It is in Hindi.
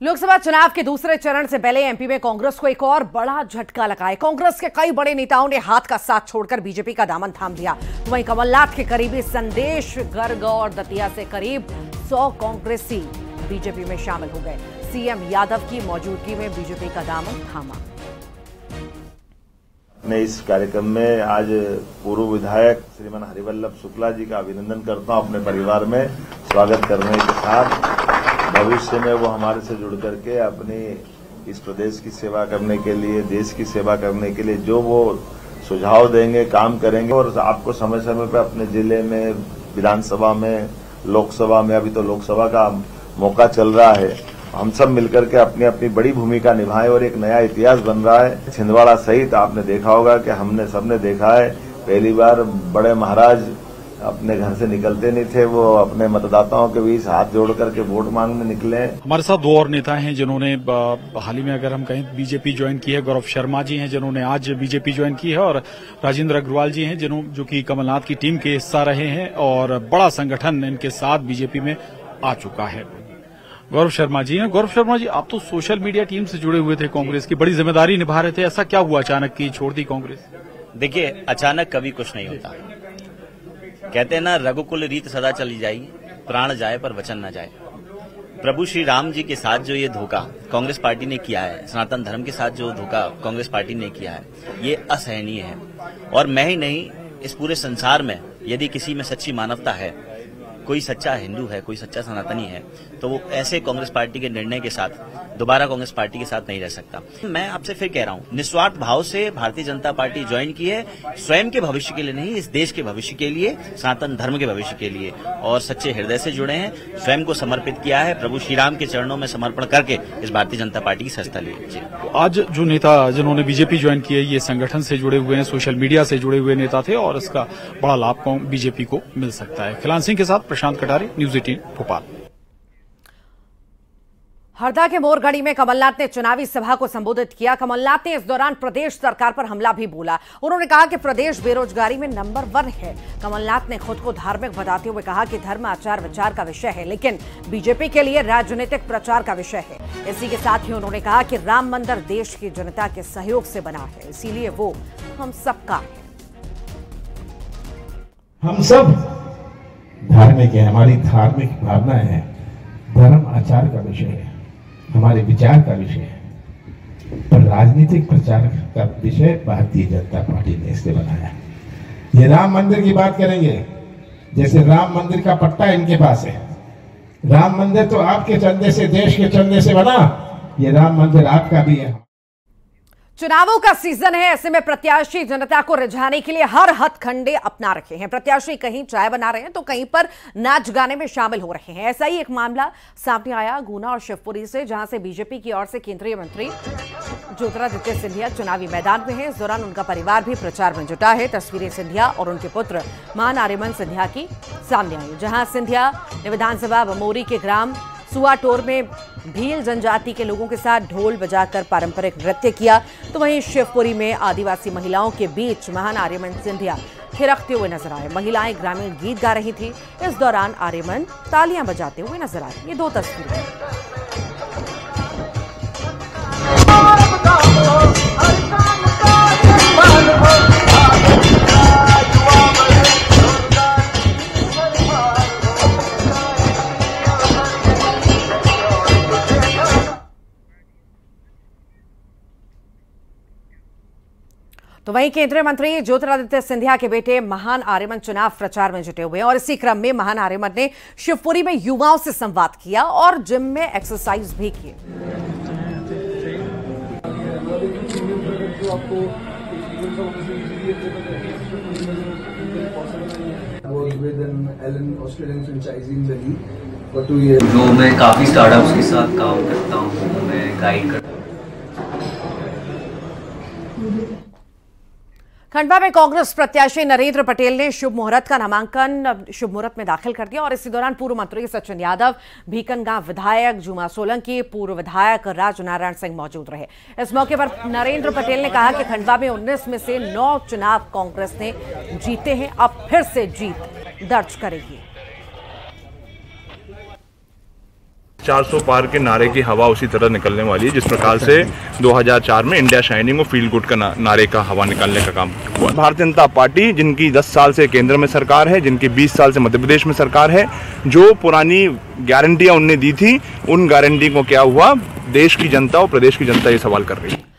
लोकसभा चुनाव के दूसरे चरण से पहले एमपी में कांग्रेस को एक और बड़ा झटका लगा है। कांग्रेस के कई बड़े नेताओं ने हाथ का साथ छोड़कर बीजेपी का दामन थाम लिया। तो वहीं कमलनाथ के करीबी संदेश गर्ग और दतिया से करीब 100 कांग्रेसी बीजेपी में शामिल हो गए। सीएम यादव की मौजूदगी में बीजेपी का दामन थामा। मैं इस कार्यक्रम में आज पूर्व विधायक श्रीमान हरिवल्लभ शुक्ला जी का अभिनंदन करता हूं। अपने परिवार में स्वागत करने के साथ भविष्य में वो हमारे से जुड़ करके अपनी इस प्रदेश की सेवा करने के लिए, देश की सेवा करने के लिए जो वो सुझाव देंगे, काम करेंगे। और आपको समय समय पर अपने जिले में, विधानसभा में, लोकसभा में, अभी तो लोकसभा का मौका चल रहा है, हम सब मिलकर के अपनी अपनी बड़ी भूमिका निभाएं और एक नया इतिहास बन रहा है। छिंदवाड़ा सहित आपने देखा होगा कि हमने सबने देखा है, पहली बार बड़े महाराज अपने घर से निकलते नहीं थे, वो अपने मतदाताओं के बीच हाथ जोड़ करके वोट मांगने निकले। हमारे साथ दो और नेता हैं जिन्होंने हाल ही में अगर हम कहें बीजेपी ज्वाइन की है। गौरव शर्मा जी हैं जिन्होंने आज बीजेपी ज्वाइन की है, और राजेंद्र अग्रवाल जी हैं जो कि कमलनाथ की टीम के हिस्सा रहे हैं, और बड़ा संगठन इनके साथ बीजेपी में आ चुका है। गौरव शर्मा जी हैं। गौरव शर्मा जी, आप तो सोशल मीडिया टीम से जुड़े हुए थे, कांग्रेस की बड़ी जिम्मेदारी निभा रहे थे, ऐसा क्या हुआ अचानक की छोड़ दी कांग्रेस? देखिए, अचानक कभी कुछ नहीं होता। कहते हैं ना, रघुकुल रीत सदा चली जाई, प्राण जाए पर वचन न जाए। प्रभु श्री राम जी के साथ जो ये धोखा कांग्रेस पार्टी ने किया है, सनातन धर्म के साथ जो धोखा कांग्रेस पार्टी ने किया है, ये असहनीय है। और मैं ही नहीं, इस पूरे संसार में यदि किसी में सच्ची मानवता है, कोई सच्चा हिंदू है, कोई सच्चा सनातनी है, तो वो ऐसे कांग्रेस पार्टी के निर्णय के साथ दोबारा कांग्रेस पार्टी के साथ नहीं रह सकता। मैं आपसे फिर कह रहा हूं, निस्वार्थ भाव से भारतीय जनता पार्टी ज्वाइन की है, स्वयं के भविष्य के लिए नहीं, इस देश के भविष्य के लिए, सनातन धर्म के भविष्य के लिए, और सच्चे हृदय से जुड़े हैं, स्वयं को समर्पित किया है, प्रभु श्री राम के चरणों में समर्पण करके इस भारतीय जनता पार्टी की सत्ता ली। आज जो नेता जिन्होंने बीजेपी ज्वाइन की है, ये संगठन से जुड़े हुए हैं, सोशल मीडिया से जुड़े हुए नेता थे, और इसका बड़ा लाभ बीजेपी को मिल सकता है। खिलान सिंह के साथ प्रशांत कटारे, न्यूज 18 भोपाल। हरदा के मोरगढ़ी में कमलनाथ ने चुनावी सभा को संबोधित किया। कमलनाथ ने इस दौरान प्रदेश सरकार पर हमला भी बोला। उन्होंने कहा कि प्रदेश बेरोजगारी में नंबर 1 है। कमलनाथ ने खुद को धार्मिक बताते हुए कहा कि धर्म आचार विचार का विषय है, लेकिन बीजेपी के लिए राजनीतिक प्रचार का विषय है। इसी के साथ ही उन्होंने कहा कि राम मंदिर देश की जनता के सहयोग से बना है, इसीलिए वो हम सबका है। हम सब धार्मिक है, हमारी धार्मिक भावनाएं हैं, धर्म आचार का विषय है, हमारे विचार का विषय है, पर राजनीतिक प्रचार का विषय भारतीय जनता पार्टी ने इससे बनाया। ये राम मंदिर की बात करेंगे, जैसे राम मंदिर का पट्टा इनके पास है। राम मंदिर तो आपके चंदे से, देश के चंदे से बना, ये राम मंदिर आपका भी है। चुनावों का सीजन है, ऐसे में प्रत्याशी जनता को रिझाने के लिए हर हथकंडे अपना रखे हैं। प्रत्याशी कहीं चाय बना रहे हैं तो कहीं पर नाच गाने में शामिल हो रहे हैं। ऐसा ही एक मामला सामने आया गुना और शिवपुरी से, जहां से बीजेपी की ओर से केंद्रीय मंत्री ज्योतिरादित्य सिंधिया चुनावी मैदान में हैं। इस दौरान उनका परिवार भी प्रचार में जुटा है। तस्वीरें सिंधिया और उनके पुत्र महान आर्यमन सिंधिया की सामने आई, जहां सिंधिया ने विधानसभा बमोरी के ग्राम सुआटोर में भील जनजाति के लोगों के साथ ढोल बजाकर पारंपरिक नृत्य किया। तो वहीं शिवपुरी में आदिवासी महिलाओं के बीच महान आर्यमन सिंधिया थिरकते हुए नजर आए। महिलाएं ग्रामीण गीत गा रही थी। इस दौरान आर्यमन तालियां बजाते हुए नजर आए। ये 2 तस्वीरें। तो वहीं केंद्रीय मंत्री ज्योतिरादित्य सिंधिया के बेटे महान आर्यमन चुनाव प्रचार में जुटे हुए हैं, और इसी क्रम में महान आर्यमन ने शिवपुरी में युवाओं से संवाद किया और जिम में एक्सरसाइज भी की। जो मैं काफी स्टार्टअप्स के साथ काम करता हूँ, मैं गाइड करता हूँ। खंडवा में कांग्रेस प्रत्याशी नरेंद्र पटेल ने शुभ मुहूर्त का नामांकन शुभ मुहूर्त में दाखिल कर दिया, और इसी दौरान पूर्व मंत्री सचिन यादव, भीकनगांव विधायक जुमा सोलंकी, पूर्व विधायक राजनारायण सिंह मौजूद रहे। इस मौके पर नरेंद्र पटेल ने कहा कि खंडवा में 19 में से 9 चुनाव कांग्रेस ने जीते हैं, अब फिर से जीत दर्ज करेगी। 400 पार के नारे की हवा उसी तरह निकलने वाली है जिस प्रकार से 2004 में इंडिया शाइनिंग और फील गुड का नारे का हवा निकालने का काम हुआ। भारतीय जनता पार्टी जिनकी 10 साल से केंद्र में सरकार है, जिनकी 20 साल से मध्य प्रदेश में सरकार है, जो पुरानी गारंटियां उनने दी थी, उन गारंटी को क्या हुआ, देश की जनता और प्रदेश की जनता ये सवाल कर रही है।